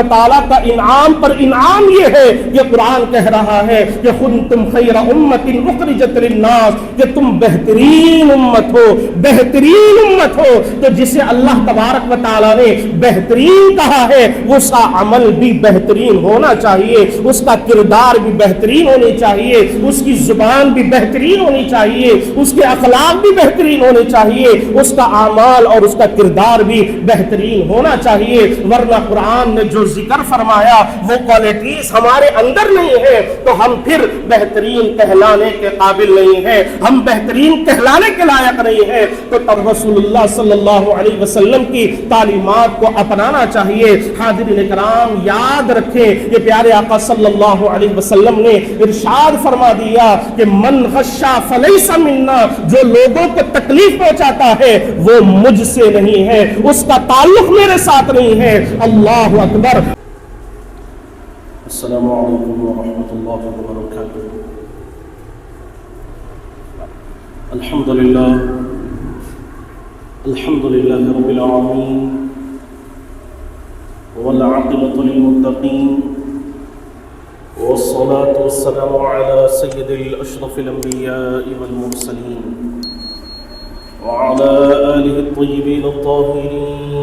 تعالیٰ کا انعام پر انعام یہ ہے کہ قرآن کہہ رہا ہے کہ کنتم خیر امت اخرجت للناس، کہ تم بہترین امت ہو، بہترین امت ہو۔ تو جسے اللہ تبارک و تعالیٰ نے بہترین کہا ہے اس کا عمل بھی بہترین ہونا چاہیے، اس کا کردار بھی بہترین ہونی چاہیے، اس کی زبان بھی بہترین ہونی چاہیے، اس کے اخلاق بھی بہترین ہونے چاہیے، اس کا اعمال اور اس کا کردار بھی بہترین ہونا چاہیے، ورنہ قرآن نے جو ذکر فرمایا وہ کوالٹیز ہمارے اندر نہیں ہے تو ہم پھر بہترین کہلانے کے قابل نہیں ہیں، ہم بہترین کہلانے کے لائق نہیں ہیں۔ تو تب رسول اللہ صلی اللہ علیہ وسلم کی تعلیمات کو اپنانا چاہیے۔ حاضرین کرام یاد رکھیں کہ پیارے آقا صلی اللہ علیہ وسلم نے ارشاد فرما دیا کہ من غشا فلیس منا، جو لوگوں کو تکلیف پہنچاتا ہے وہ مجھ سے نہیں ہے، اس کا تعلق میرے ساتھ نہیں ہے۔ اللہ اکبر۔ السلام علیکم ورحمۃ اللہ وبرکاتہ۔ الحمدللہ رب العالمین والعاقبۃ للمتقین والصلاة والسلام علی سید الاشرف الانبیاء والمرسلین وعلى آلہ الطیبین الطاہرین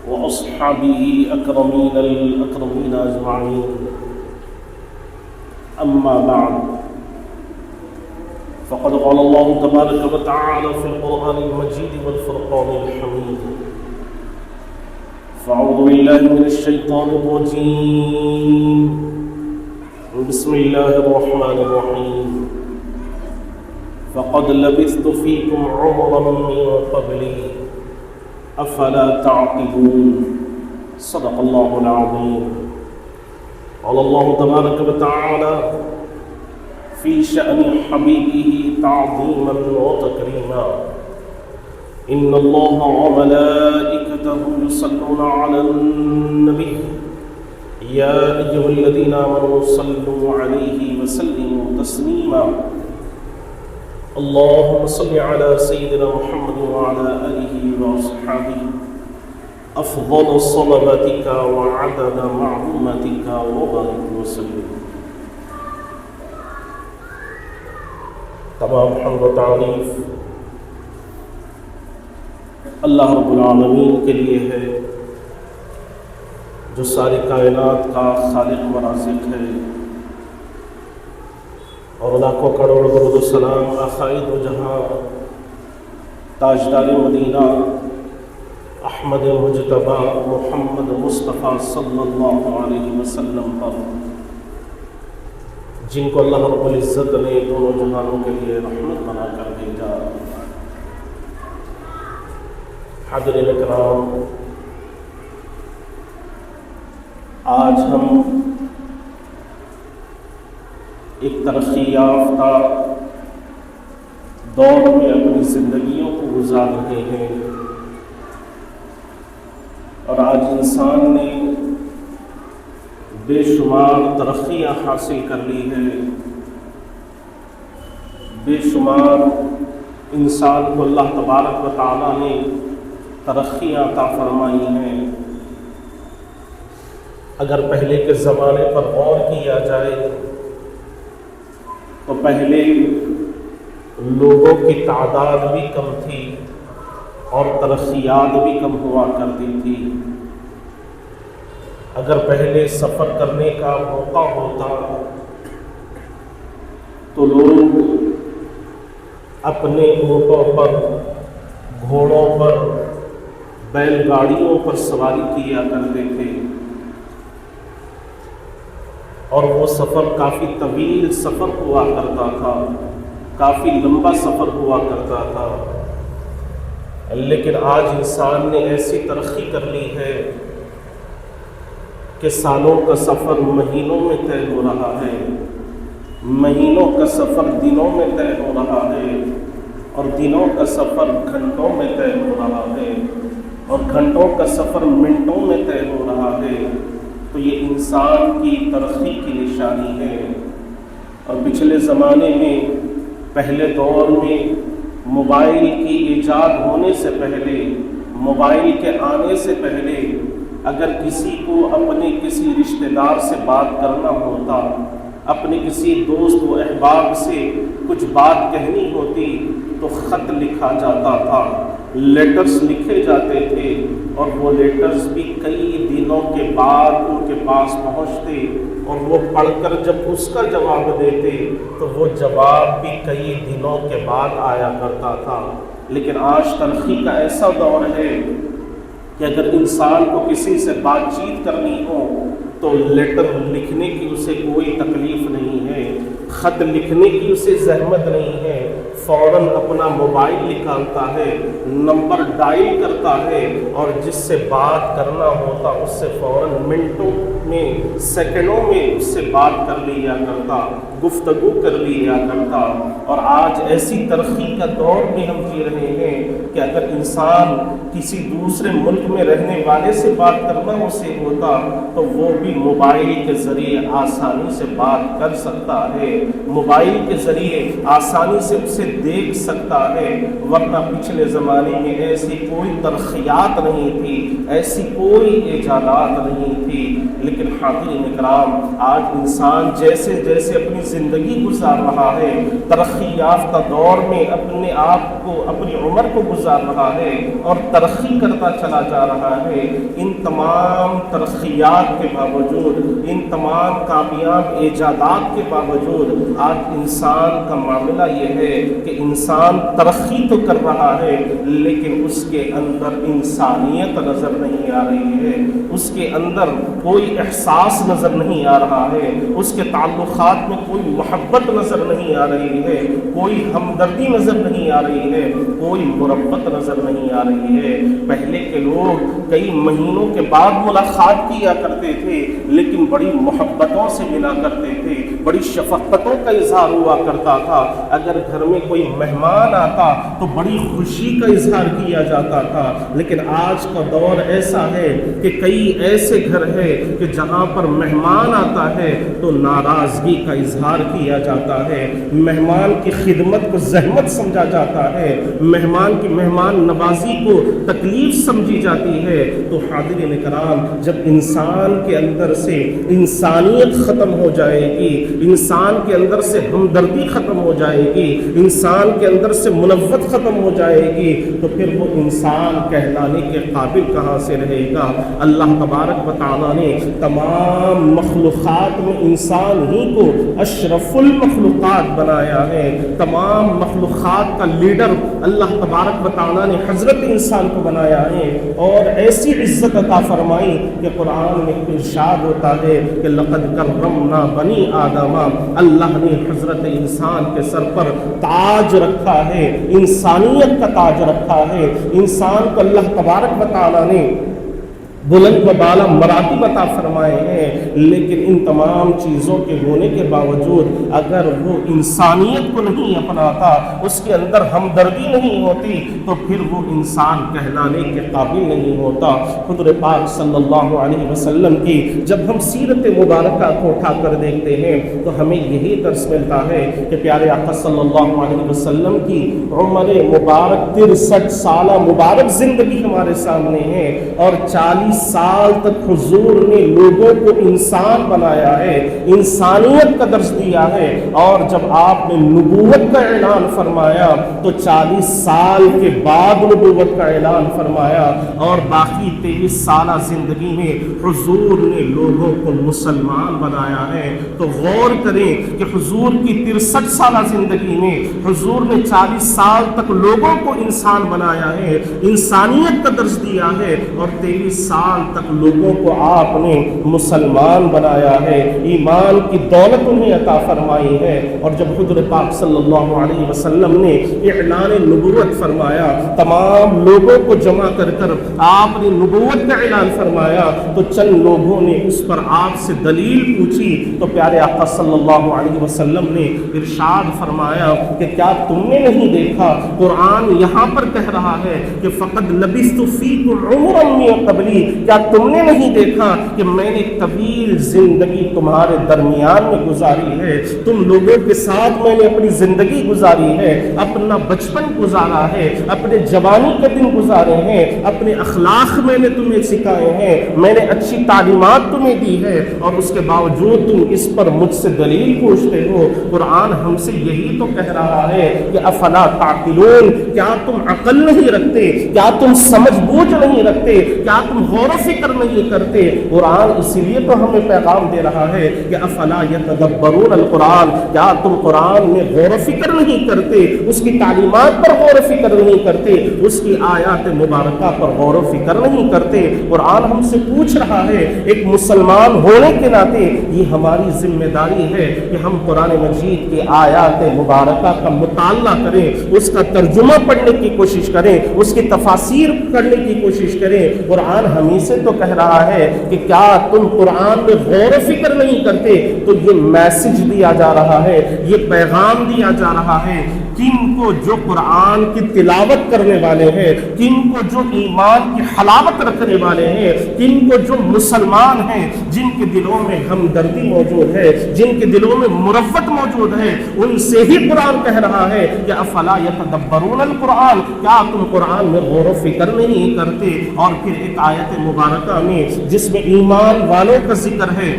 وأصحابه أكرمين الأكرمين أجمعين، أما بعد، فقد قال الله تبارك وتعالى في القرآن المجيد والفرقان الحميد، فأعوذ بالله من الشيطان الرجيم، بسم الله الرحمن الرحيم، فقد لبثت فيكم عمرا من قبلي افلا تعقلون، صدق اللہ العظیم۔ قال اللہ تبارک وتعالی فی شأن حبیبہ تعظیما وتکریما، ان اللہ وملائکتہ یصلون علی النبی یا ایہا الذین آمنوا صلوا علیہ وسلموا تسلیما، اللهم صل على سيدنا محمد وعلى آله وأصحابه أفضل صلواتك وعدد معلوماتك وبارك وسلم۔ تمام حمد و تعریف اللہ رب العالمین کے لیے ہے جو ساری کائنات کا خالق و رازق ہے، اور لاکھوں کروڑ درود و سلام آقائے دو جہاں تاجدار مدینہ احمد مجتبی محمد مصطفیٰ صلی اللہ علیہ وسلم پر، جن کو اللہ رب العزت نے دونوں جہانوں کے لیے رحمت بنا کر بھیجا۔ حاضرین کرام، آج ہم ایک ترقی یافتہ دور میں اپنی زندگیوں کو گزار رہے ہیں، اور آج انسان نے بے شمار ترقیاں حاصل کر لی ہے، بے شمار انسان کو اللہ تبارک و تعالیٰ نے ترقیاں عطا فرمائی ہیں۔ اگر پہلے کے زمانے پر غور کیا جائے تو پہلے لوگوں کی تعداد بھی کم تھی اور ترقیات بھی کم ہوا کرتی تھی۔ اگر پہلے سفر کرنے کا موقع ہوتا تو لوگ اپنے اونٹوں پر، گھوڑوں پر، بیل گاڑیوں پر سواری کیا کرتے تھے، اور وہ سفر کافی طویل سفر ہوا کرتا تھا، کافی لمبا سفر ہوا کرتا تھا۔ لیکن آج انسان نے ایسی ترقی کر لی ہے کہ سالوں کا سفر مہینوں میں طے ہو رہا ہے، مہینوں کا سفر دنوں میں طے ہو رہا ہے، اور دنوں کا سفر گھنٹوں میں طے ہو رہا ہے، اور گھنٹوں کا سفر منٹوں میں طے ہو رہا ہے۔ تو یہ انسان کی ترقی کی نشانی ہے۔ اور پچھلے زمانے میں، پہلے دور میں موبائل کی ایجاد ہونے سے پہلے، موبائل کے آنے سے پہلے اگر کسی کو اپنے کسی رشتہ دار سے بات کرنا ہوتا، اپنے کسی دوست و احباب سے کچھ بات کہنی ہوتی تو خط لکھا جاتا تھا، لیٹرز لکھے جاتے تھے، اور وہ لیٹرز بھی کئی دنوں کے بعد ان کے پاس پہنچتے، اور وہ پڑھ کر جب اس کا جواب دیتے تو وہ جواب بھی کئی دنوں کے بعد آیا کرتا تھا۔ لیکن آج ترقی کا ایسا دور ہے کہ اگر انسان کو کسی سے بات چیت کرنی ہو تو لیٹر لکھنے کی اسے کوئی تکلیف نہیں ہے، خط لکھنے کی اسے زحمت نہیں ہے، فوراً اپنا موبائل نکالتا ہے، نمبر ڈائل کرتا ہے، اور جس سے بات کرنا ہوتا اس سے فوراً منٹوں میں، سیکنڈوں میں اس سے بات کر لیا کرتا، گفتگو کر لیا کرتا۔ اور آج ایسی ترقی کا دور میں ہم جی رہے ہیں کہ اگر انسان کسی دوسرے ملک میں رہنے والے سے بات کرنا اسے ہوتا تو وہ بھی موبائل کے ذریعے آسانی سے بات کر سکتا ہے، موبائل کے ذریعے آسانی سے اسے دیکھ سکتا ہے، ورنہ پچھلے زمانے میں ایسی کوئی ترقیات نہیں تھی، ایسی کوئی ایجادات نہیں تھی۔ لیکن حاضرین اکرام، آج انسان جیسے جیسے اپنی زندگی گزار رہا ہے، ترقی یافتہ دور میں اپنے آپ کو، اپنی عمر کو گزار رہا ہے اور ترقی کرتا چلا جا رہا ہے، ان تمام ترقیات کے باوجود، ان تمام کامیاب ایجادات کے باوجود آج انسان کا معاملہ یہ ہے کہ انسان ترقی تو کر رہا ہے لیکن اس کے اندر انسانیت نظر نہیں آ رہی ہے، اس کے اندر کوئی احساس نظر نہیں آ رہا ہے، اس کے تعلقات میں کوئی محبت نظر نہیں آ رہی ہے، کوئی ہمدردی نظر نہیں آ رہی ہے، کوئی مربت نظر نہیں آ رہی ہے۔ پہلے کے لوگ کئی مہینوں کے بعد ملاقات کیا کرتے تھے لیکن بڑی محبتوں سے ملا کرتے تھے، بڑی شفقتوں کا اظہار ہوا کرتا تھا، اگر گھر میں کوئی مہمان آتا تو بڑی خوشی کا اظہار کیا جاتا تھا۔ لیکن آج کا دور ایسا ہے کہ کئی ایسے گھر ہے کہ جہاں پر مہمان آتا ہے تو ناراضگی کا اظہار کیا جاتا ہے، مہمان کی خدمت کو زحمت سمجھا جاتا ہے، مہمان نوازی کو تکلیف سمجھی جاتی ہے۔ تو حاضرین کرام، جب انسان کے اندر سے انسانیت ختم ہو جائے گی، انسان کے اندر سے ہمدردی ختم ہو جائے گی، انسان کے اندر سے منوت ختم ہو جائے گی تو پھر وہ انسان کہلانے کے قابل کہاں سے رہے گا؟ اللہ تبارک و تعالیٰ نے تمام مخلوقات میں انسان ہی کو اشرف المخلوقات بنایا ہے، تمام مخلوقات کا لیڈر اللہ تبارک و تعالیٰ نے حضرت انسان کو بنایا ہے، اور ایسی عزت عطا فرمائی کہ قرآن میں ارشاد ہوتا ہے کہ لقد کرمنا بنی آدم، اللہ نے حضرت انسان کے سر پر تاج رکھا ہے، انسانیت کا تاج رکھا ہے، انسان کو اللہ تبارک و تعالیٰ نے بلند و بالا مراتب عطا فرمائے ہیں۔ لیکن ان تمام چیزوں کے ہونے کے باوجود اگر وہ انسانیت کو نہیں اپناتا، اس کے اندر ہمدردی نہیں ہوتی تو پھر وہ انسان کہلانے کے قابل نہیں ہوتا۔ حضور پاک صلی اللہ علیہ وسلم کی جب ہم سیرت مبارکہ کو اٹھا کر دیکھتے ہیں تو ہمیں یہی درس ملتا ہے کہ پیارے آقا صلی اللہ علیہ وسلم کی عمر مبارک 63 سالہ مبارک زندگی ہمارے سامنے ہے، اور 40 سال تک حضور نے لوگوں کو انسان بنایا ہے، انسانیت کا درس دیا ہے، اور جب آپ نے نبوت کا اعلان فرمایا تو 40 سال کے بعد نبوت کا اعلان فرمایا، اور باقی 23 سالہ زندگی میں حضور نے لوگوں کو مسلمان بنایا ہے۔ تو غور کریں کہ حضور کی 63 سالہ زندگی میں حضور نے 40 سال تک لوگوں کو انسان بنایا ہے، انسانیت کا درس دیا ہے، اور 23 سال تک لوگوں کو آپ نے مسلمان بنایا ہے، ایمان کی دولت انہیں عطا فرمائی ہے۔ اور جب حضور پاک صلی اللہ علیہ وسلم نے اعلان نبوت فرمایا، تمام لوگوں کو جمع کر کر آپ نے نبوت کا اعلان فرمایا، تو چند لوگوں نے اس پر آپ سے دلیل پوچھی تو پیارے آقا صلی اللہ علیہ وسلم نے ارشاد فرمایا کہ کیا تم نے نہیں دیکھا قرآن یہاں پر کہہ رہا ہے کہ فقد لبثت فیکم عمرا من قبلی، کیا تم نے نہیں دیکھا کہ میں نے طویل زندگی تمہارے درمیان میں گزاری ہے، تم لوگوں کے ساتھ میں نے اپنی زندگی گزاری ہے، اپنا بچپن گزارا ہے، اپنے جوانی کے دن گزارے ہیں، اپنے اخلاق میں نے تمہیں سکھائے ہیں، میں نے اچھی تعلیمات تمہیں دی ہے، اور اس کے باوجود تم اس پر مجھ سے دلیل پوچھتے ہو۔ قرآن ہم سے یہی تو کہہ رہا ہے کہ افلا تعقلون، کیا تم عقل نہیں رکھتے، کیا تم سمجھ بوجھ نہیں رکھتے، کیا تم غور و فکر نہیں کرتے۔ قرآن اسی لیے تو ہمیں پیغام دے رہا ہے کہ افلا یتدبرون القرآن، کیا تم قرآن میں غور و فکر نہیں کرتے، اس کی تعلیمات پر غور و فکر نہیں کرتے، اس کی آیات مبارکہ پر غور و فکر نہیں کرتے۔ قرآن ہم سے پوچھ رہا ہے، ایک مسلمان ہونے کے ناطے یہ ہماری ذمہ داری ہے کہ ہم قرآن مجید کی آیات مبارکہ کا مطالعہ کریں، اس کا ترجمہ پڑھنے کی کوشش کریں، اس کی تفاسیر کرنے کی کوشش کریں۔ قرآن ہمیں سے تو کہہ رہا ہے کہ کیا تم قرآن میں غور و فکر نہیں کرتے؟ تو یہ میسج دیا جا رہا ہے، یہ پیغام دیا جا رہا ہے کن کو؟ جو قرآن کی تلاوت کرنے والے ہیں، کن کو؟ جو ایمان کی حلاوت رکھنے والے ہیں، کن کو؟ جو مسلمان ہیں، جن کے دلوں میں ہمدردی موجود ہے، جن کے دلوں میں مروت موجود ہے، ان سے ہی قرآن کہہ رہا ہے کہ افلا یتدبرون القرآن، کیا تم قرآن میں غور و فکر نہیں کرتے؟ اور پھر ایک آیت مبارکہ میں جس میں ایمان والوں کا ذکر ہے،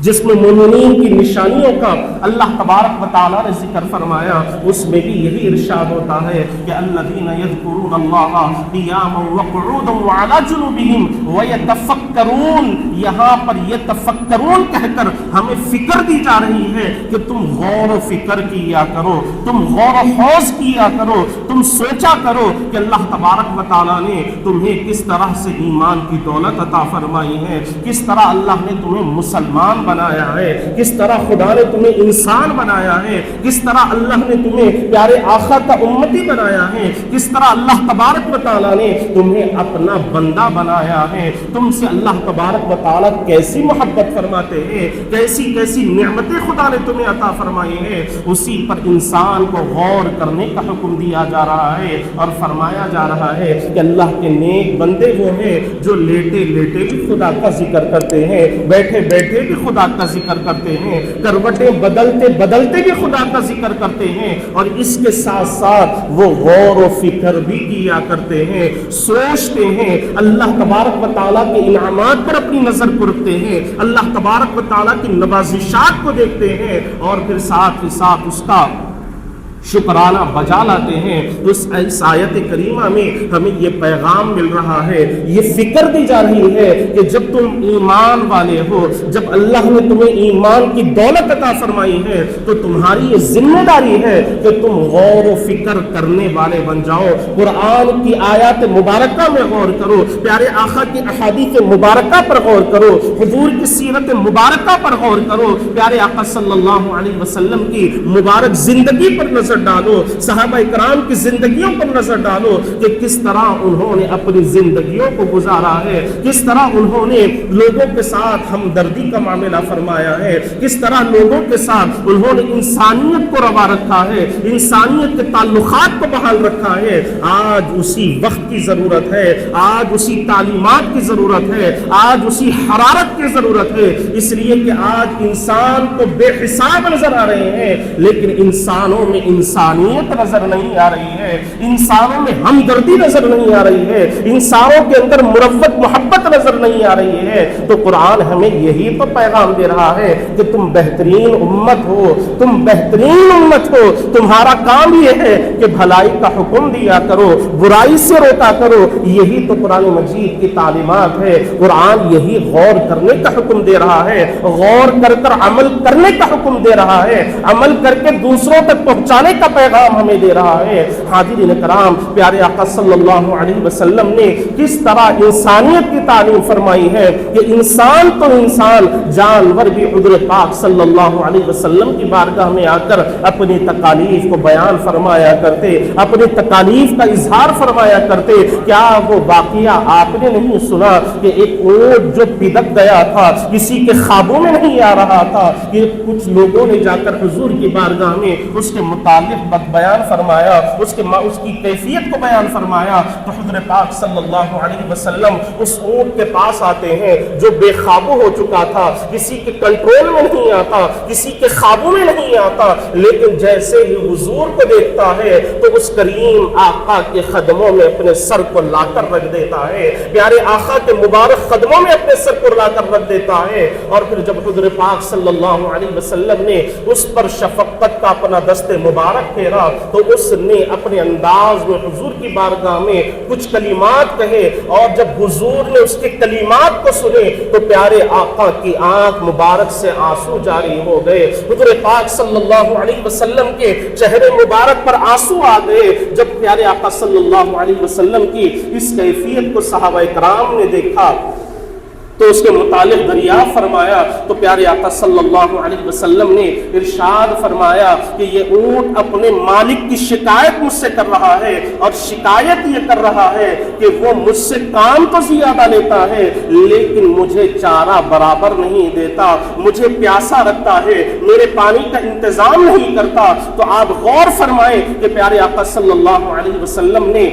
جس میں مومنین کی نشانیوں کا اللہ تبارک و تعالیٰ نے ذکر فرمایا، اس میں بھی یہی ارشاد ہوتا ہے کہ الذین یذکرون اللہ قیاما وقعودا وعلی جنوبہم ویتفکرون، یہاں پر یہ تفکرون کہہ کر ہمیں فکر دی جا رہی ہے کہ تم غور و فکر کیا کرو، تم غور و خوض کیا کرو، تم سوچا کرو کہ اللہ تبارک و تعالیٰ نے تمہیں کس طرح سے ایمان کی دولت عطا فرمائی ہے، کس طرح اللہ نے تمہیں مسلمان بنایا ہے، کس طرح خدا نے تمہیں انسان بنایا ہے، کس طرح اللہ نے تمہیں پیارے آقا کا امتی بنایا ہے، کس طرح اللہ تبارک و تعالیٰ نے تمہیں اپنا بندہ بنایا ہے، تم سے اللہ تبارک و تعالیٰ کیسی محبت فرماتے ہیں، کیسی کیسی نعمتیں خدا نے تمہیں عطا فرمائی ہے، اسی پر انسان کو غور کرنے کا حکم دیا جا رہا ہے، اور فرمایا جا رہا ہے کہ اللہ کے نیک بندے وہ ہیں جو لیٹے لیٹے بھی خدا کا ذکر کرتے ہیں، بیٹھے بیٹھے بھی خدا کا ذکر کرتے ہیں، کروٹیں بدلتے بدلتے بھی خدا کا ذکر کرتے ہیں، اور اس کے ساتھ ساتھ وہ غور و فکر بھی کیا کرتے ہیں، سوچتے ہیں، اللہ تبارک و تعالیٰ کے انعامات پر اپنی نظر کو رکھتے ہیں، اللہ تبارک و تعالیٰ کی نوازشات کو دیکھتے ہیں، اور پھر ساتھ ہی ساتھ اس کا شکرانہ بجا لاتے ہیں۔ اس آیت کریمہ میں ہمیں یہ پیغام مل رہا ہے، یہ فکر دی جا رہی ہے کہ جب تم ایمان والے ہو، جب اللہ نے تمہیں ایمان کی دولت عطا فرمائی ہے، تو تمہاری یہ ذمہ داری ہے کہ تم غور و فکر کرنے والے بن جاؤ، قرآن کی آیات مبارکہ میں غور کرو، پیارے آقا کی احادیث مبارکہ پر غور کرو، حضور کی سیرت مبارکہ پر غور کرو، پیارے آقا صلی اللہ علیہ وسلم کی مبارک زندگی پر نظر ڈالو، صحابہ کرام کی زندگیوں پر نظر ڈالو کہ کس طرح انہوں نے اپنی زندگیوں کو گزارا ہے، کس طرح انہوں نے لوگوں کے ساتھ ہمدردی کا معاملہ فرمایا ہے، کس طرح لوگوں کے ساتھ انہوں نے انسانیت کو روا رکھا ہے، انسانیت کے تعلقات کو بحال رکھا ہے۔ آج اسی وقت کی ضرورت ہے، آج اسی تعلیمات کی ضرورت ہے، آج اسی حرارت کی ضرورت ہے، اس لیے کہ آج انسان کو بے حساب نظر آ رہے ہیں، لیکن انسانوں میں انسانیت نظر نہیں آ رہی ہے، انسانوں میں ہمدردی نظر نہیں آ رہی ہے، انسانوں کے اندر مروت محبت نظر نہیں آ رہی ہے۔ تو قرآن ہمیں یہی تو پیغام دے رہا ہے کہ تم بہترین امت ہو، تم بہترین امت ہو، تمہارا کام یہ ہے کہ بھلائی کا حکم دیا کرو، برائی سے روکا کرو، یہی تو قرآن مجید کی تعلیمات ہے۔ قرآن یہی غور کرنے کا حکم دے رہا ہے، غور کر کر عمل کرنے کا حکم دے رہا ہے، عمل کر کے دوسروں تک پہنچانے کا پیغام ہمیں دے رہا ہے۔ حاضرین کرام، پیارے آقا صلی اللہ علیہ وسلم نے کس طرح انسانیت کی تعلیم فرمائی ہے کہ انسان تو انسان، جانور بھی حضور پاک صلی اللہ علیہ وسلم کی بارگاہ میں آ کر اپنی تکالیف کو بیان فرمایا کرتے، اپنی تکالیف کا اظہار فرمایا کرتے۔ کیا وہ واقعہ آپ نے نہیں سنا کہ ایک اونٹ جو پدک گیا تھا، کسی کے خوابوں میں نہیں آ رہا تھا، کہ کچھ لوگوں نے جا کر حضور کی بارگاہ میں اس کے مطابق متعلق بیان فرمایا، اس کی کیفیت کو بیان فرمایا، تو حضور پاک صلی اللہ علیہ وسلم اس اونٹ کے پاس آتے ہیں جو بے قابو ہو چکا تھا، کسی کے کنٹرول میں نہیں آتا، کسی کے قابو میں نہیں آتا، لیکن جیسے ہی حضور کو دیکھتا ہے تو اس کریم آقا کے قدموں میں اپنے سر کو لا کر رکھ دیتا ہے، پیارے آقا کے مبارک قدموں میں اپنے سر کو لا کر رکھ دیتا ہے۔ اور پھر جب حضور پاک صلی اللہ علیہ وسلم نے اس پر شفقت کا اپنا دست مبارک پھیرا تو اس نے اپنے انداز میں حضور کی بارگاہ میں کچھ کلمات کہے، اور جب حضور نے اس کے کلمات کو سنے تو پیارے آقا کی آنکھ مبارک سے آنسو جاری ہو گئے۔ حضور پاک صلی اللہ علیہ وسلم کے چہرے مبارک پر آنسو آ گئے جب پیارے آقا صلی اللہ علیہ وسلم کی اس کیفیت کو صحابہ کرام نے دیکھا تو اس کے متعلق دریافت فرمایا، تو پیارے آقا صلی اللہ علیہ وسلم نے ارشاد فرمایا کہ یہ اونٹ اپنے مالک کی شکایت مجھ سے کر رہا ہے، اور شکایت یہ کر رہا ہے کہ وہ مجھ سے کام تو زیادہ لیتا ہے لیکن مجھے چارہ برابر نہیں دیتا، مجھے پیاسا رکھتا ہے، میرے پانی کا انتظام نہیں کرتا۔ تو آپ غور فرمائیں کہ پیارے آقا صلی اللہ علیہ وسلم نے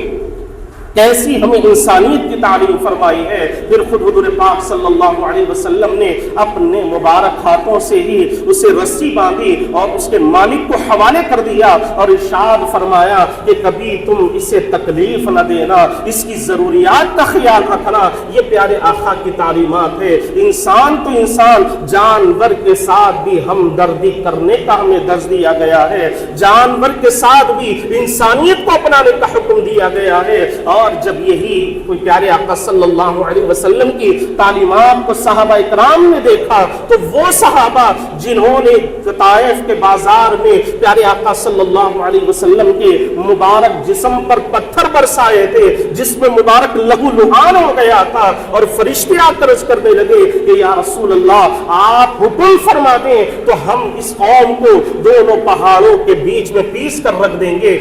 کیسی ہمیں انسانیت کی تعلیم فرمائی ہے۔ پھر خود حضور پاک صلی اللہ علیہ وسلم نے اپنے مبارک ہاتھوں سے ہی اسے رسی باندھی اور اس کے مالک کو حوالے کر دیا اور ارشاد فرمایا کہ کبھی تم اسے تکلیف نہ دینا، اس کی ضروریات کا خیال رکھنا۔ یہ پیارے آقا کی تعلیمات ہے۔ انسان تو انسان، جانور کے ساتھ بھی ہمدردی کرنے کا ہمیں درس دیا گیا ہے، جانور کے ساتھ بھی انسانیت کو اپنانے کا حکم دیا گیا ہے۔ اور جب یہی کوئی پیارے آقا صلی اللہ علیہ وسلم کی تعلیمات کو صحابہ اکرام نے دیکھا تو وہ صحابہ جنہوں نے طائف کے بازار میں پیارے آقا صلی اللہ علیہ وسلم کے مبارک جسم پر پتھر برسائے تھے، جس میں مبارک لہو لہان ہو گیا تھا، اور فرشتے آ کر عرض کرنے لگے کہ یا رسول اللہ آپ حکم فرما دیں تو ہم اس قوم کو دونوں پہاڑوں کے بیچ میں پیس کر رکھ دیں گے،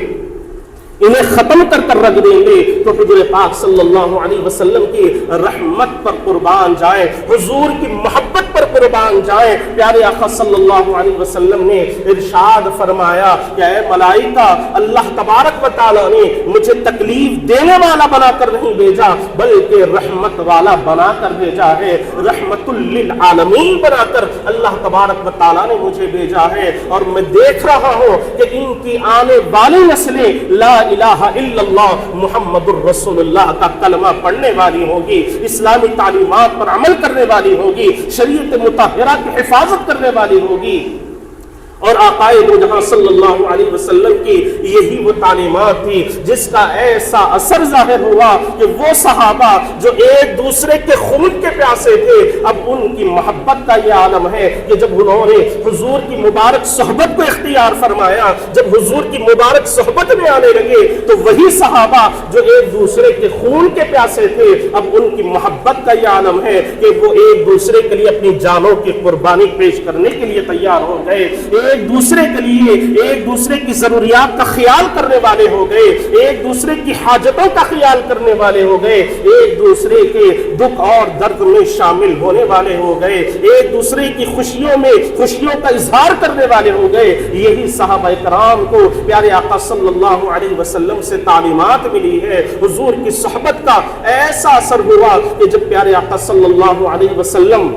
انہیں ختم کر کر رکھ دیں گے۔ تو حضور پاک صلی اللہ علیہ وسلم کی رحمت پر قربان جائیں، حضور کی محبت پر قربان جائیں۔ پیارے آقا صلی اللہ علیہ وسلم نے ارشاد فرمایا کہ اے ملائکہ، اللہ تبارک و تعالیٰ نے مجھے تکلیف دینے والا بنا کر نہیں بھیجا بلکہ رحمت والا بنا کر بھیجا ہے، رحمت للعالمین بنا کر اللہ تبارک و تعالیٰ نے مجھے بھیجا ہے۔ اور میں دیکھ رہا ہوں کہ ان کی آنے والی نسلیں لا الہ الا اللہ محمد الرسول اللہ کا کلمہ پڑھنے والی ہوگی، اسلامی تعلیمات پر عمل کرنے والی ہوگی، شریعت مطہرہ کی حفاظت کرنے والی ہوگی۔ اور آقائے دو جہاں صلی اللہ علیہ وسلم کی یہی وہ تعلیمات تھی جس کا ایسا اثر ظاہر ہوا کہ وہ صحابہ جو ایک دوسرے کے خون کے پیاسے تھے، اب ان کی محبت کا یہ عالم ہے کہ جب انہوں نے حضور کی مبارک صحبت کو اختیار فرمایا، جب حضور کی مبارک صحبت میں آنے لگے تو وہی صحابہ جو ایک دوسرے کے خون کے پیاسے تھے، اب ان کی محبت کا یہ عالم ہے کہ وہ ایک دوسرے کے لیے اپنی جانوں کی قربانی پیش کرنے کے لیے تیار ہو گئے، ایک دوسرے کے لیے ایک دوسرے کی ضروریات کا خیال کرنے والے ہو گئے، ایک دوسرے کی حاجتوں کا خیال کرنے والے ہو گئے، ایک دوسرے کے دکھ اور درد میں شامل ہونے والے ہو گئے، ایک دوسرے کی خوشیوں میں خوشیوں کا اظہار کرنے والے ہو گئے۔ یہی صحابہ کرام کو پیارے آقا صلی اللہ علیہ وسلم سے تعلیمات ملی ہے۔ حضور کی صحبت کا ایسا اثر ہوا کہ جب پیارے آقا صلی اللہ علیہ وسلم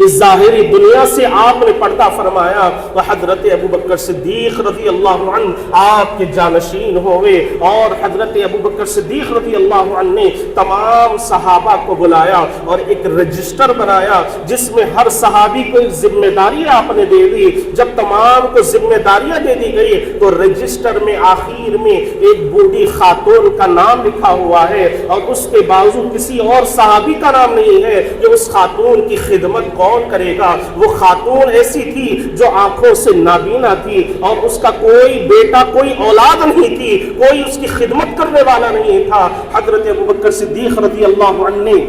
اس ظاہری دنیا سے آپ نے پردہ فرمایا تو حضرت ابوبکر صدیق رضی اللہ عنہ آپ کے جانشین ہوئے، اور حضرت ابوبکر صدیق رضی اللہ عنہ نے تمام صحابہ کو بلایا اور ایک رجسٹر بنایا جس میں ہر صحابی کو ایک ذمہ داری آپ نے دے دی۔ جب تمام کو ذمہ داریاں دے دی گئی تو رجسٹر میں آخر میں ایک بوڑھی خاتون کا نام لکھا ہوا ہے، اور اس کے بازو کسی اور صحابی کا نام نہیں ہے کہ اس خاتون کی خدمت کون کرے گا۔ وہ خاتون ایسی تھی جو آنکھوں سے نابینا تھی، اور اس کا کوئی بیٹا کوئی اولاد نہیں تھی، کوئی اس کی خدمت کرنے والا نہیں تھا۔ حضرت ابوبکر صدیق رضی اللہ عنہ نے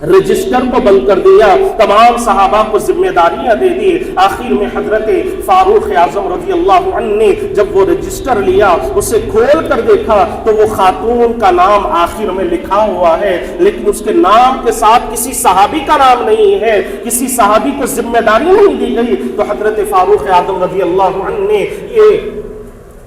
رجسٹر کو بند کر دیا، تمام صحابہ کو ذمہ داریاں دے دی۔ آخر میں حضرت فاروق اعظم رضی اللہ عنہ نے جب وہ رجسٹر لیا، اسے کھول کر دیکھا تو وہ خاتون کا نام آخر میں لکھا ہوا ہے، لیکن اس کے نام کے ساتھ کسی صحابی کا نام نہیں ہے، کسی صحابی کو ذمہ داری نہیں دی گئی۔ تو حضرت فاروق اعظم رضی اللہ عنہ نے یہ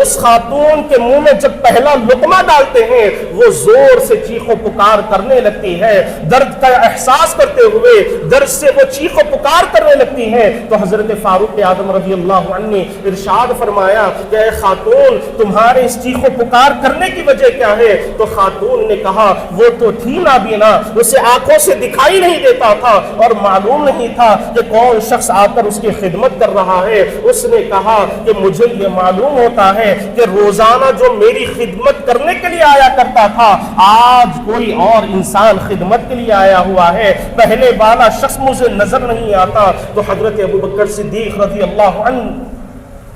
اس خاتون کے منہ میں جب پہلا لقمہ ڈالتے ہیں وہ زور سے چیخ و پکار کرنے لگتی ہے، درد کا احساس کرتے ہوئے درد سے وہ چیخ و پکار کرنے لگتی ہے، تو حضرت فاروق اعظم رضی اللہ عنہ نے ارشاد فرمایا کہ اے خاتون تمہارے اس چیخ و پکار کرنے کی وجہ کیا ہے؟ تو خاتون نے کہا وہ تو تھی نابینا، اسے آنکھوں سے دکھائی نہیں دیتا تھا اور معلوم نہیں تھا کہ کون شخص آ کر اس کی خدمت کر رہا ہے۔ اس نے کہا کہ مجھے یہ معلوم ہوتا ہے کہ روزانہ جو میری خدمت کرنے کے لیے آیا کرتا تھا آج کوئی اور انسان خدمت کے لیے آیا ہوا ہے، پہلے والا شخص مجھے نظر نہیں آتا۔ تو حضرت ابوبکر صدیق رضی اللہ عنہ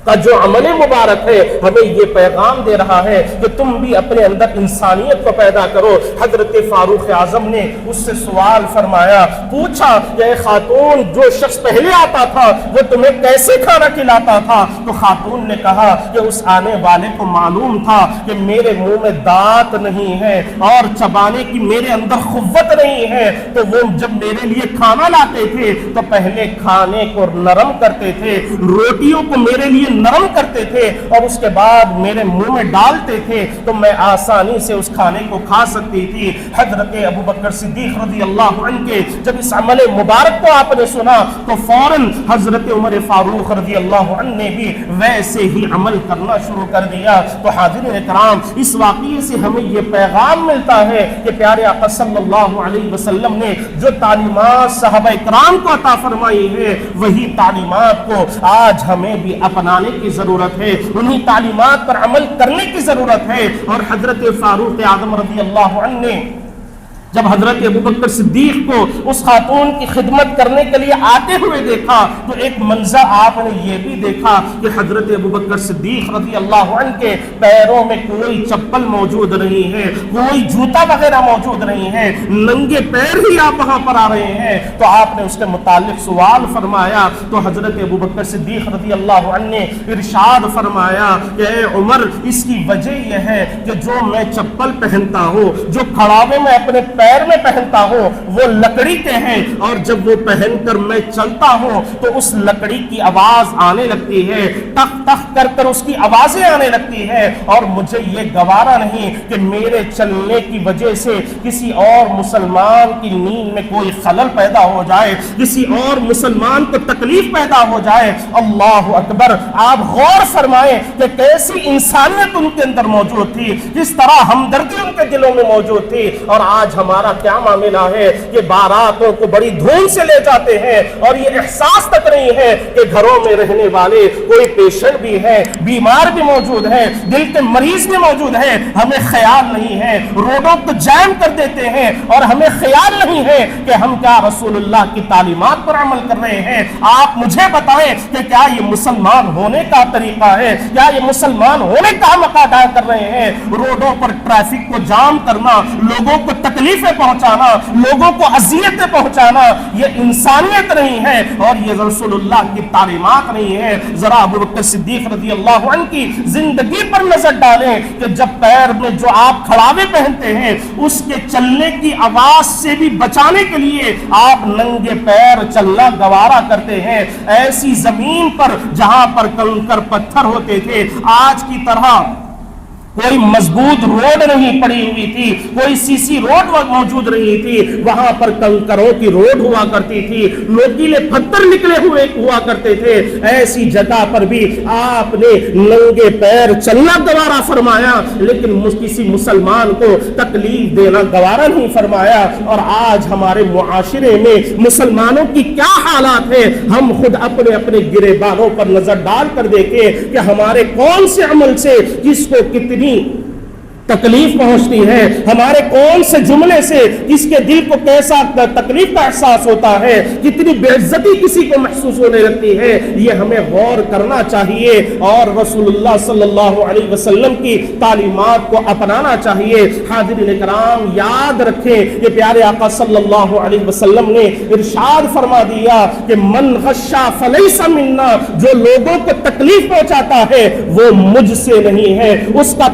کا جو عمل مبارک ہے ہمیں یہ پیغام دے رہا ہے کہ تم بھی اپنے اندر انسانیت کو پیدا کرو۔ حضرت فاروق اعظم نے اس سے سوال فرمایا، پوچھا کہ اے خاتون جو شخص پہلے آتا تھا وہ تمہیں کیسے کھانا کھلاتا تھا؟ تو خاتون نے کہا کہ اس آنے والے کو معلوم تھا کہ میرے منہ میں دانت نہیں ہے اور چبانے کی میرے اندر قوت نہیں ہے، تو وہ جب میرے لیے کھانا لاتے تھے تو پہلے کھانے کو نرم کرتے تھے، روٹیوں کو میرے لیے نرم کرتے تھے اور اس کے بعد میرے منہ میں ڈالتے تھے تو میں آسانی سے اس کھانے کو کھا سکتی تھی۔ حضرت ابوبکر صدیق رضی اللہ عنہ کے جب اس عمل مبارک کو آپ نے سنا تو فوراً حضرت عمر فاروق رضی اللہ عنہ نے بھی ویسے ہی عمل کرنا شروع کر دیا۔ تو حاضرین اکرام اس واقعے سے ہمیں یہ پیغام ملتا ہے کہ پیارے آقا صلی اللہ علیہ وسلم نے جو تعلیمات صحابہ اکرام کو عطا فرمائی ہے وہی تعلیمات کو آج ہمیں بھی اپنانے کی ضرورت ہے، انہی تعلیمات پر عمل کرنے کی ضرورت ہے۔ اور حضرت فاروق اعظم رضی اللہ عنہ نے جب حضرت ابوبکر صدیق کو اس خاتون کی خدمت کرنے کے لیے آتے ہوئے دیکھا تو ایک منظر آپ نے یہ بھی دیکھا کہ حضرت ابوبکر صدیق رضی اللہ عنہ کے پیروں میں کوئی چپل موجود نہیں ہے، کوئی جوتا وغیرہ موجود نہیں ہے، ننگے پیر ہی آپ وہاں پر آ رہے ہیں۔ تو آپ نے اس کے متعلق سوال فرمایا تو حضرت ابوبکر صدیق رضی اللہ عنہ نے ارشاد فرمایا کہ اے عمر اس کی وجہ یہ ہے کہ جو میں چپل پہنتا ہوں، جو کھڑاوے میں اپنے پیر میں پہنتا ہوں وہ لکڑی کے ہیں، اور جب وہ پہن کر میں چلتا ہوں تو اس لکڑی کی آواز آنے لگتی ہے، ٹک ٹک کر کر اس کی آوازیں آنے لگتی ہے، اور مجھے یہ گوارا نہیں کہ میرے چلنے کی وجہ سے کسی اور مسلمان کی نیند میں کوئی خلل پیدا ہو جائے، کسی اور مسلمان کو تکلیف پیدا ہو جائے۔ اللہ اکبر! آپ غور فرمائیں کہ کیسی انسانیت ان کے اندر موجود تھی، کس طرح ہمدردی ان کے دلوں میں موجود تھی۔ اور آج ہمارا کیا معاملہ ہے کہ باراتوں کو بڑی دھوم سے لے جاتے ہیں اور یہ احساس تک نہیں ہے کہ گھروں میں رہنے والے کوئی پیشنٹ بھی ہے، بیمار بھی موجود ہے، دل کے مریض بھی موجود ہے، ہمیں خیال نہیں ہے، روڈوں کو جام کر دیتے ہیں اور ہمیں خیال نہیں ہے کہ ہم کیا رسول اللہ کی تعلیمات پر عمل کر رہے ہیں۔ آپ مجھے بتائیں کہ کیا یہ مسلمان ہونے کا طریقہ ہے؟ کیا یہ مسلمان ہونے کا مقام ادا کر رہے ہیں؟ روڈوں پر ٹریفک کو جام کرنا، لوگوں کو تکلیفیں پہنچانا، لوگوں کو اذیتیں پہنچانا، یہ انسانیت نہیں ہے اور یہ رسول اللہ کی تعلیمات نہیں ہے۔ ذرا ابوبکر صدیق رضی اللہ عنہ کی زندگی پر نظر ڈالیں کہ جب پیر میں جو آپ کھڑاوے پہنتے ہیں اس کے چلنے کی آواز سے بھی بچانے کے لیے آپ ننگے پیر چلنا گوارا کرتے ہیں، ایسی زمین پر جہاں پر کنکر پتھر ہوتے تھے، آج کی طرح کوئی مضبوط روڈ نہیں پڑی ہوئی تھی، کوئی سی سی روڈ موجود نہیں تھی، وہاں پر کنکروں کی روڈ ہوا کرتی تھی، نوکیلے پتھر نکلے ہوئے ہوا کرتے تھے، ایسی جگہ پر بھی آپ نے ننگے پیر چلنا گوارا فرمایا، لیکن کسی مسلمان کو تکلیف دینا گوارا نہیں فرمایا۔ اور آج ہمارے معاشرے میں مسلمانوں کی کیا حالات ہے، ہم خود اپنے اپنے گریبانوں پر نظر ڈال کر دیکھیں کہ ہمارے کون سے عمل سے کس کو کتنی تکلیف پہنچتی ہے، ہمارے کون سے جملے سے کس کے دل کو کیسا تکلیف کا احساس ہوتا ہے، کتنی بے عزتی کسی کو محسوس ہونے لگتی ہے، یہ ہمیں غور کرنا چاہیے اور رسول اللہ صلی اللہ علیہ وسلم کی تعلیمات کو اپنانا چاہیے۔ حاضرین کرام یاد رکھیں کہ پیارے آقا صلی اللہ علیہ وسلم نے ارشاد فرما دیا کہ من غشا فلیس منا، جو لوگوں کو تکلیف پہنچاتا ہے وہ مجھ سے نہیں ہے، اس کا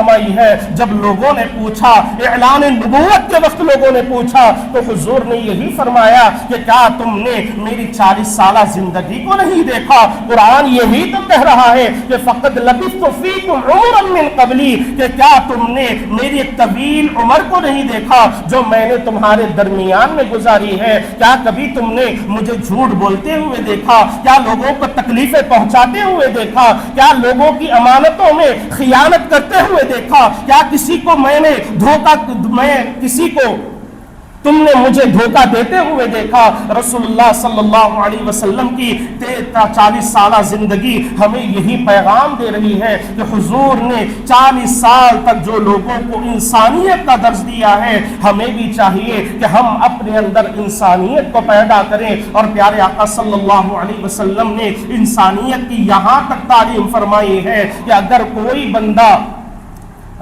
فرمائی ہے جب لوگوں نے پوچھا، اعلان نبوت کے وقت لوگوں نے پوچھا تو حضور نے یہی فرمایا کہ کیا تم نے میری 40 سالہ زندگی کو نہیں دیکھا؟ قرآن یہی تو کہہ رہا ہے کہ فقد لبثت فیکم عمرا من قبلی، کہ کیا تم نے میری طویل عمر کو نہیں دیکھا جو میں نے تمہارے درمیان میں گزاری ہے؟ کیا کبھی تم نے مجھے جھوٹ بولتے ہوئے دیکھا؟ کیا لوگوں کو تکلیفیں پہنچاتے ہوئے دیکھا؟ کیا لوگوں کی امانتوں میں خیانت کرتے ہوئے دیکھا؟ کیا کسی کو تم نے مجھے دھوکہ دیتے ہوئے دیکھا؟ رسول اللہ صلی اللہ علیہ وسلم کی 40 سالہ زندگی ہمیں یہی پیغام دے رہی ہے کہ حضور نے 40 سال تک جو لوگوں کو انسانیت کا درس دیا ہے، ہمیں بھی چاہیے کہ ہم اپنے اندر انسانیت کو پیدا کریں۔ اور پیارے آقا صلی اللہ علیہ وسلم نے انسانیت کی یہاں تک تعلیم فرمائی ہے کہ اگر کوئی بندہ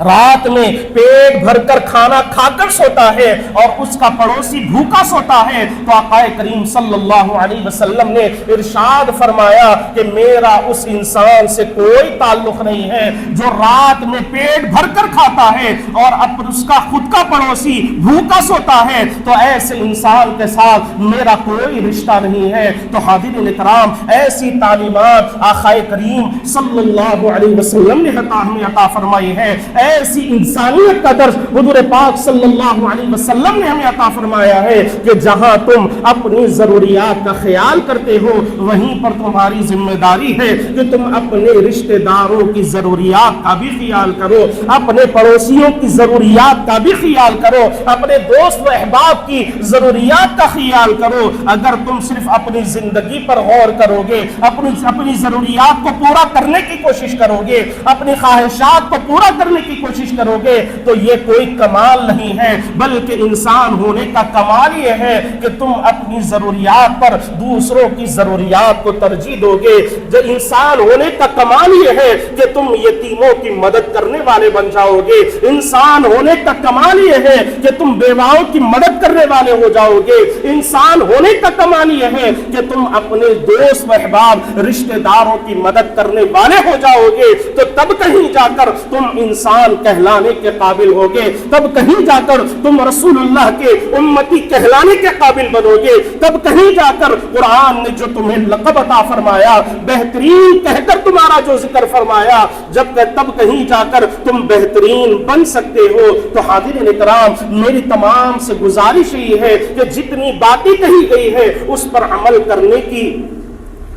رات میں پیٹ بھر کر کھانا کھا کر سوتا ہے اور اس کا پڑوسی بھوکا سوتا ہے تو آقا کریم صلی اللہ علیہ وسلم نے ارشاد فرمایا کہ میرا اس انسان سے کوئی تعلق نہیں ہے جو رات میں پیٹ بھر کر کھاتا ہے اور اب اس کا خود کا پڑوسی بھوکا سوتا ہے، تو ایسے انسان کے ساتھ میرا کوئی رشتہ نہیں ہے۔ تو حاضرین کرام، ایسی تعلیمات آقا کریم صلی اللہ علیہ وسلم نے ہمیں عطا فرمائی ہے، ایسی انسانیت کا درس حضور پاک صلی اللہ علیہ وسلم نے ہمیں عطا فرمایا ہے کہ جہاں تم اپنی ضروریات کا خیال کرتے ہو وہیں پر تمہاری ذمہ داری ہے کہ تم اپنے رشتہ داروں کی ضروریات کا بھی خیال کرو، اپنے پڑوسیوں کی ضروریات کا بھی خیال کرو، اپنے دوست و احباب کی ضروریات کا خیال کرو۔ اگر تم صرف اپنی زندگی پر غور کرو گے، اپنی ضروریات کو پورا کرنے کی کوشش کرو گے، اپنی خواہشات کو پورا کرنے کی کوشش کرو گے تو یہ کوئی کمال نہیں ہے، بلکہ انسان ہونے کا کمال یہ ہے کہ تم اپنی ضروریات پر دوسروں کی ضروریات کو ترجیح دو گے۔ جو انسان ہونے کا کمال یہ ہے کہ تم یتیموں کی مدد کرنے والے بن جاؤ گے۔ انسان ہونے کا کمال یہ ہے کہ تم بیواؤں کی مدد کرنے والے ہو جاؤ گے۔ انسان ہونے کا کمال یہ ہے کہ تم اپنے دوست و احباب رشتہ داروں کی مدد کرنے والے ہو جاؤ گے، تو تب کہیں جا کر تم انسان کہلانے کے قابل ہوگے، تب کہیں جا کر تم رسول اللہ کے امتی کہلانے کے قابل بنو گے، تب کہیں جا کر قرآن نے جو تمہیں لقب عطا فرمایا، بہترین کہہ کر تمہارا جو ذکر فرمایا، تب کہیں جا کر تم بہترین بن سکتے ہو۔ تو حاضرین کرام، میری تمام سے گزارش یہ ہے کہ جتنی باتیں کہی گئی ہے اس پر عمل کرنے کی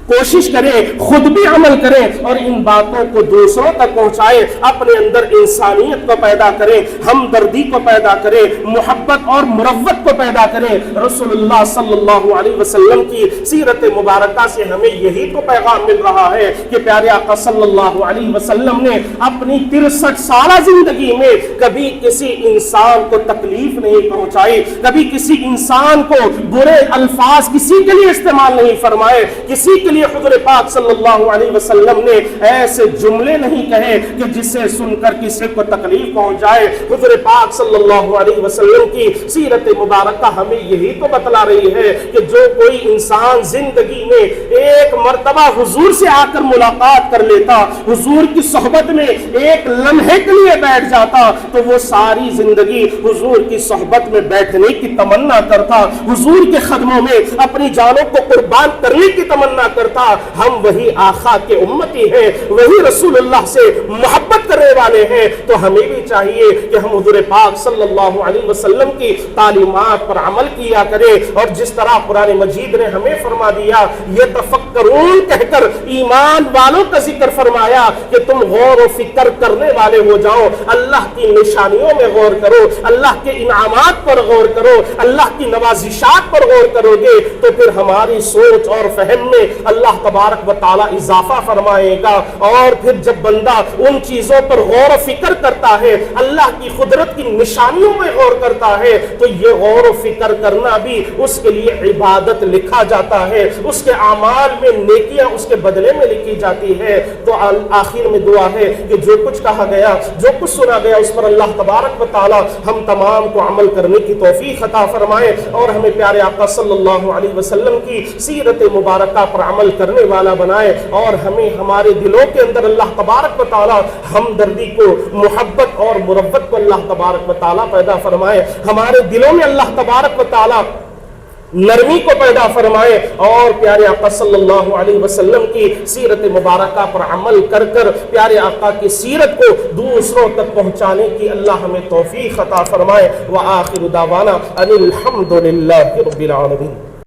کوشش کریں، خود بھی عمل کریں اور ان باتوں کو دوسروں تک پہنچائیں، اپنے اندر انسانیت کو پیدا کریں، ہمدردی کو پیدا کریں، محبت اور مروت کو پیدا کریں۔ رسول اللہ صلی اللہ علیہ وسلم کی سیرت مبارکہ سے ہمیں یہی تو پیغام مل رہا ہے کہ پیارے آقا صلی اللہ علیہ وسلم نے اپنی 63 سالہ زندگی میں کبھی کسی انسان کو تکلیف نہیں پہنچائی، کبھی کسی انسان کو برے الفاظ کسی کے لیے استعمال نہیں فرمائے، کسی کے لیے حضور پاک صلی اللہ علیہ وسلم نے ایسے جملے نہیں کہے کہ جس سے سن کر کسی کو تکلیف پہنچ جائے۔ حضور پاک صلی اللہ علیہ وسلم کی سیرت مبارکہ ہمیں یہی تو بتلا رہی ہے کہ جو کوئی انسان زندگی میں ایک مرتبہ حضور سے آ کر ملاقات کر لیتا، حضور کی صحبت میں ایک لمحے کے لیے بیٹھ جاتا، تو وہ ساری زندگی حضور کی صحبت میں بیٹھنے کی تمنا کرتا، حضور کے قدموں میں اپنی جانوں کو قربان کرنے کی تمنا کرتا۔ ہم وہی آقا کے امتی ہیں، وہی رسول اللہ سے محبت کرنے والے ہیں، تو ہمیں بھی چاہیے کہ ہم حضور پاک صلی اللہ علیہ وسلم کی تعلیمات پر عمل کیا کریں، اور جس طرح قرآن مجید نے ہمیں فرما دیا، یہ تفکرون کہہ کر ایمان والوں کا ذکر فرمایا کہ تم غور و فکر کرنے والے ہو جاؤ، اللہ کی نشانیوں میں غور کرو، اللہ کے انعامات پر غور کرو، اللہ کی نوازشات پر غور کرو گے تو پھر ہماری سوچ اور فہم میں اللہ تبارک و تعالی اضافہ فرمائے گا۔ اور پھر جب بندہ ان چیزوں پر غور و فکر کرتا ہے، اللہ کی قدرت کی نشانیوں میں غور کرتا ہے، تو یہ غور و فکر کرنا بھی اس کے لیے عبادت لکھا جاتا ہے، اس کے اعمال میں نیکیاں اس کے بدلے میں لکھی جاتی ہے۔ تو آخر میں دعا ہے کہ جو کچھ کہا گیا، جو کچھ سنا گیا، اس پر اللہ تبارک و تعالی ہم تمام کو عمل کرنے کی توفیق عطا فرمائے، اور ہمیں پیارے آقا صلی اللہ علیہ وسلم کی سیرت مبارکہ پر عمل عمل کرنے والا بنائے، اور ہمیں ہمارے دلوں کے اندر اللہ تبارک و تعالی ہمدردی کو، محبت اور مروت کو اللہ تبارک و تعالی پیدا فرمائے، ہمارے دلوں میں اللہ تبارک و تعالی نرمی کو پیدا فرمائے، اور پیارے آقا صلی اللہ علیہ وسلم کی سیرت مبارکہ پر عمل کر کر پیارے آقا کی سیرت کو دوسروں تک پہنچانے کی اللہ ہمیں توفیق عطا فرمائے۔ وآخر دعوانا ان الحمد للہ رب العالمین۔